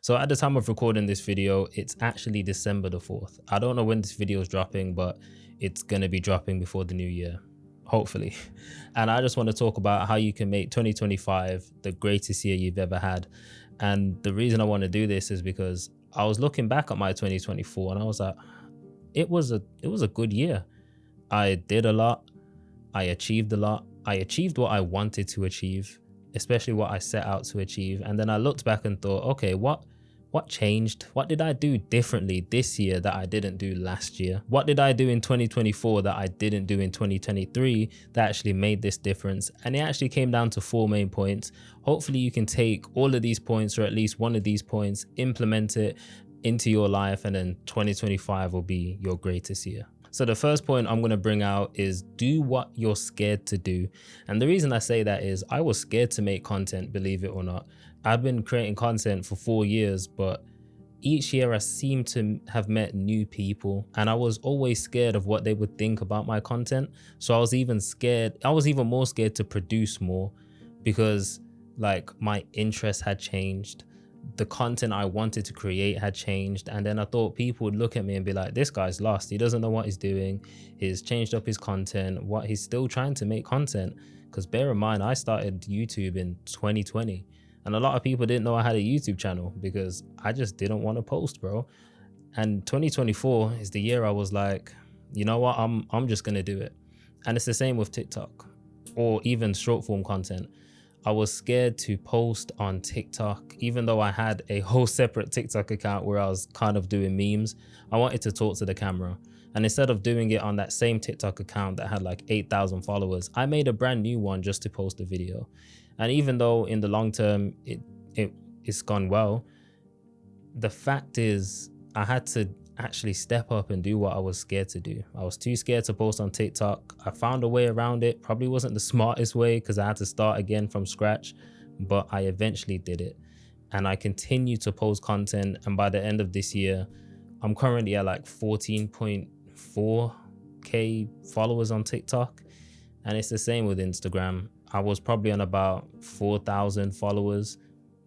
So at the time of recording this video, it's actually December the 4th. I don't know when this video is dropping, but it's going to be dropping before the new year, hopefully. And I just want to talk about how you can make 2025 the greatest year you've ever had. And the reason I want to do this is because I was looking back at my 2024 and I was like, it was a good year. I did a lot. I achieved a lot. I achieved what I wanted to achieve, especially what I set out to achieve. And then I looked back and thought, okay, what changed? What did I do differently this year that I didn't do last year? What did I do in 2024 that I didn't do in 2023 that actually made this difference? And it actually came down to 4 main points. Hopefully you can take all of these points, or at least one of these points, implement it into your life, and then 2025 will be your greatest year. So the first point I'm going to bring out is do what you're scared to do. And the reason I say that is I was scared to make content, believe it or not. I've been creating content for 4 years, but each year I seem to have met new people, and I was always scared of what they would think about my content. So I was even more scared to produce more, because like my interest had changed. The content I wanted to create had changed, and then I thought people would look at me and be like, this guy's lost, he doesn't know what he's doing, he's changed up his content, what he's still trying to make content. Because bear in mind, I started YouTube in 2020, and a lot of people didn't know I had a YouTube channel because I just didn't want to post, bro. And 2024 is the year I was like, you know what, I'm just gonna do it. And it's the same with TikTok or even short form content. I was scared to post on TikTok, even though I had a whole separate TikTok account where I was kind of doing memes. I wanted to talk to the camera. And instead of doing it on that same TikTok account that had like 8,000 followers, I made a brand new one just to post a video. And even though in the long term, it's gone well, the fact is I had to actually step up and do what I was scared to do. I was too scared to post on TikTok. I found a way around it. Probably wasn't the smartest way because I had to start again from scratch, but I eventually did it. And I continue to post content. And by the end of this year, I'm currently at like 14.4K followers on TikTok. And it's the same with Instagram. I was probably on about 4,000 followers.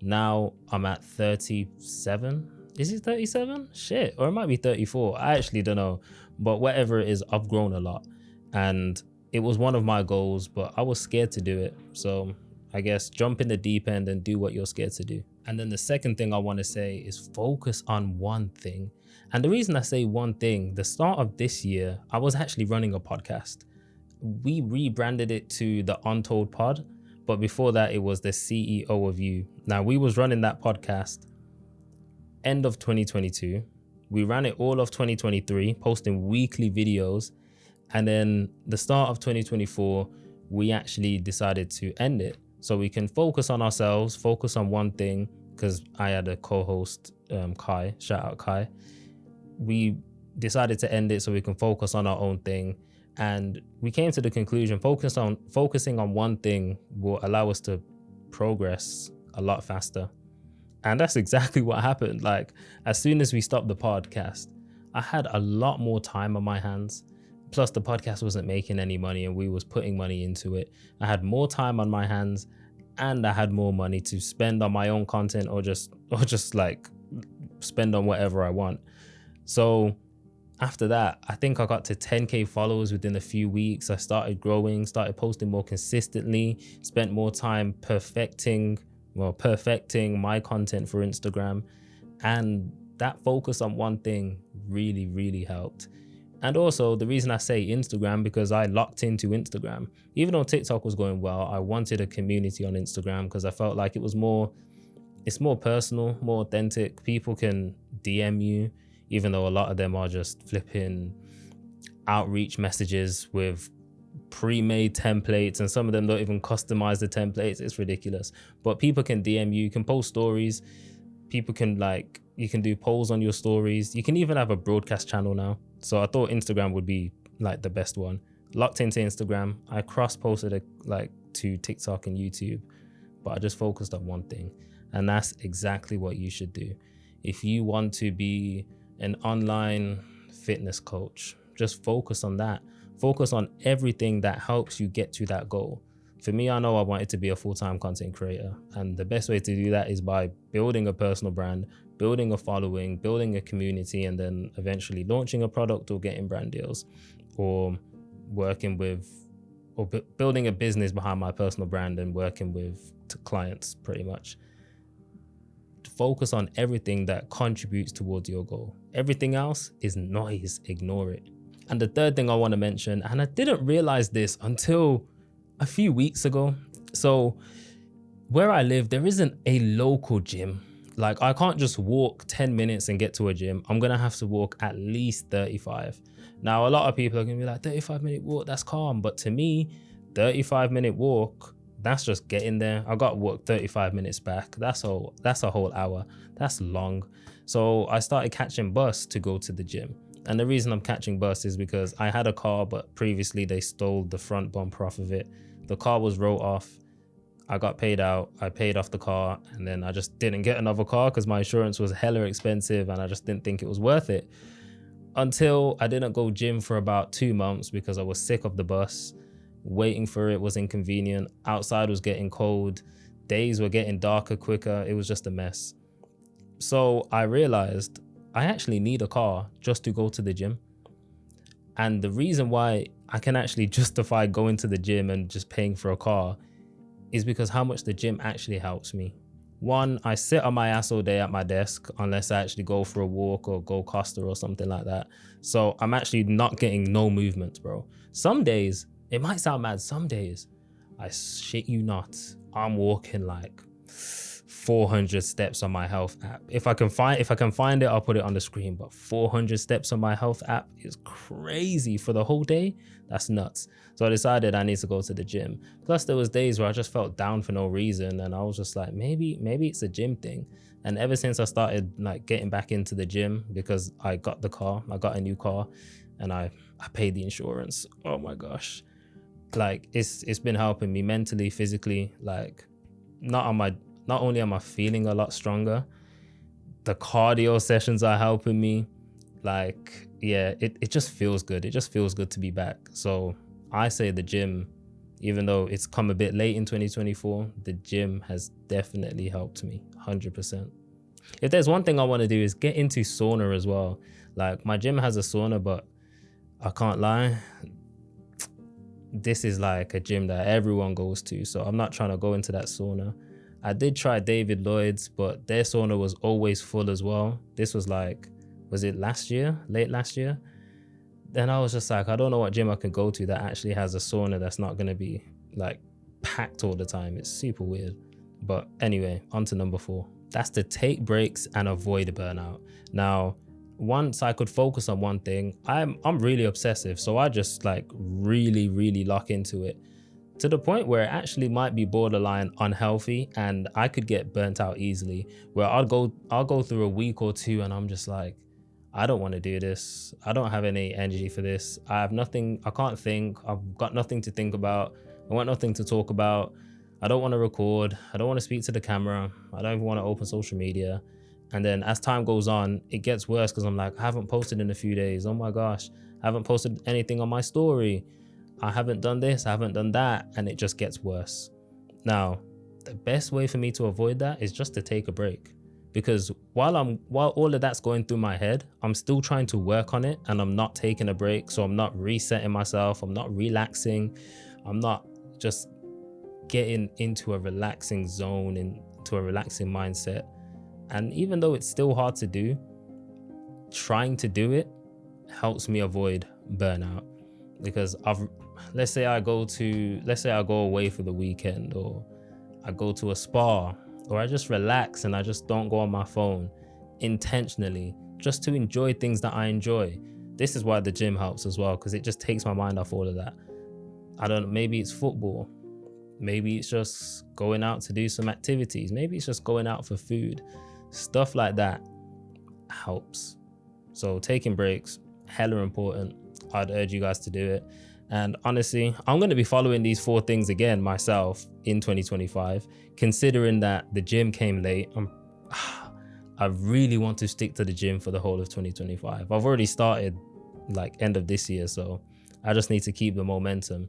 Now I'm at 37. Is it 37? Shit, or it might be 34. I actually don't know, but whatever it is, I've grown a lot, and it was one of my goals, but I was scared to do it. So I guess jump in the deep end and do what you're scared to do. And then the second thing I want to say is focus on one thing. And the reason I say one thing, the start of this year, I was actually running a podcast. We rebranded it to the Untold Pod, but before that, it was the CEO of You. Now, we was running that podcast end of 2022. We ran it all of 2023, posting weekly videos. And then the start of 2024, we actually decided to end it so we can focus on ourselves, focus on one thing, because I had a co-host, Kai, shout out Kai. We decided to end it so we can focus on our own thing. And we came to the conclusion, focusing on one thing will allow us to progress a lot faster. And that's exactly what happened. Like, as soon as we stopped the podcast, I had a lot more time on my hands. Plus the podcast wasn't making any money and we was putting money into it. I had more time on my hands and I had more money to spend on my own content or just like spend on whatever I want. So after that, I think I got to 10K followers within a few weeks. I started growing, started posting more consistently, spent more time perfecting my content for Instagram. And that focus on one thing really, really helped. And also the reason I say Instagram, because I locked into Instagram. Even though TikTok was going well, I wanted a community on Instagram because I felt like it's more personal, more authentic. People can DM you, even though a lot of them are just flipping outreach messages with pre-made templates, and some of them don't even customize the templates. It's ridiculous. But people can DM you, you can post stories, people can you can do polls on your stories, you can even have a broadcast channel now. So I thought Instagram would be like the best one. Locked into Instagram. I cross-posted it to TikTok and YouTube, but I just focused on one thing, and that's exactly what you should do. If you want to be an online fitness coach, just focus on that. Focus on everything that helps you get to that goal. For me, I know I wanted to be a full-time content creator. And the best way to do that is by building a personal brand, building a following, building a community, and then eventually launching a product or getting brand deals, or working with, or building a business behind my personal brand and working with clients, pretty much. Focus on everything that contributes towards your goal. Everything else is noise, ignore it. And the third thing I want to mention, and I didn't realize this until a few weeks ago. So where I live, there isn't a local gym. Like, I can't just walk 10 minutes and get to a gym. I'm going to have to walk at least 35. Now, a lot of people are going to be like, 35-minute walk, that's calm. But to me, 35-minute walk, that's just getting there. I got to walk 35 minutes back. That's a whole hour. That's long. So I started catching bus to go to the gym. And the reason I'm catching bus is because I had a car, but previously they stole the front bumper off of it. The car was wrote off. I got paid out. I paid off the car, and then I just didn't get another car because my insurance was hella expensive and I just didn't think it was worth it. Until I didn't go gym for about 2 months because I was sick of the bus. Waiting for it was inconvenient. Outside was getting cold. Days were getting darker quicker. It was just a mess. So I realized I actually need a car just to go to the gym. And the reason why I can actually justify going to the gym and just paying for a car is because how much the gym actually helps me. One, I sit on my ass all day at my desk unless I actually go for a walk or go Costa or something like that. So I'm actually not getting no movement, bro. Some days, it might sound mad, some days, I shit you not, I'm walking like 400 steps on my health app. If I can find it, I'll put it on the screen. But 400 steps on my health app is crazy for the whole day. That's nuts. So I decided I need to go to the gym. Plus there was days where I just felt down for no reason, and I was just like, maybe it's a gym thing. And ever since I started like getting back into the gym, because I got a new car, and I paid the insurance. Oh my gosh, like it's been helping me mentally, physically. Like not only am I feeling a lot stronger, the cardio sessions are helping me. Like, yeah, it just feels good. It just feels good to be back. So I say the gym, even though it's come a bit late in 2024, the gym has definitely helped me 100%. If there's one thing I want to do is get into sauna as well. Like, my gym has a sauna, but I can't lie, this is like a gym that everyone goes to. So I'm not trying to go into that sauna. I did try David Lloyd's, but their sauna was always full as well. This was like, was it late last year? Then I was just like, I don't know what gym I can go to that actually has a sauna that's not going to be like packed all the time. It's super weird. But anyway, on to number 4. That's to take breaks and avoid burnout. Now, once I could focus on one thing, I'm really obsessive. So I just like really lock into it, to the point where it actually might be borderline unhealthy, and I could get burnt out easily, where I'll go through a week or two and I'm just like, I don't want to do this. I don't have any energy for this. I have nothing. I can't think. I've got nothing to think about. I want nothing to talk about. I don't want to record. I don't want to speak to the camera. I don't even want to open social media. And then as time goes on, it gets worse because I'm like, I haven't posted in a few days. Oh my gosh, I haven't posted anything on my story. I haven't done this, I haven't done that, and it just gets worse. Now, the best way for me to avoid that is just to take a break, because while all of that's going through my head, I'm still trying to work on it, and I'm not taking a break. So I'm not resetting myself, I'm not relaxing, I'm not just getting into a relaxing zone, into a relaxing mindset. And even though it's still hard to do, trying to do it helps me avoid burnout. Because let's say I go away for the weekend, or I go to a spa, or I just relax and I just don't go on my phone intentionally, just to enjoy things that I enjoy. This is why the gym helps as well, because it just takes my mind off all of that. I don't know, maybe it's football, maybe it's just going out to do some activities, maybe it's just going out for food. Stuff like that helps. So taking breaks, hella important. I'd urge you guys to do it. And honestly, I'm going to be following these 4 things again myself in 2025, considering that the gym came late. I really want to stick to the gym for the whole of 2025. I've already started like end of this year, so I just need to keep the momentum.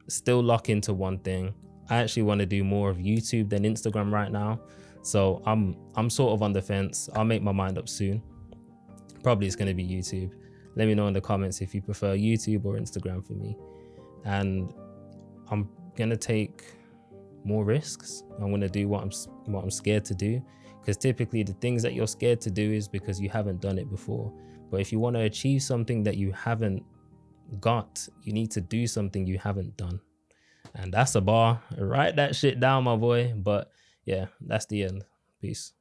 still lock into one thing. I actually want to do more of YouTube than Instagram right now. So I'm sort of on the fence. I'll make my mind up soon. Probably it's going to be YouTube. Let me know in the comments if you prefer YouTube or Instagram for me. And I'm going to take more risks. I'm going to do what I'm scared to do, because typically the things that you're scared to do is because you haven't done it before. But if you want to achieve something that you haven't got, you need to do something you haven't done. And that's a bar. Write that shit down, my boy. But yeah, that's the end. Peace.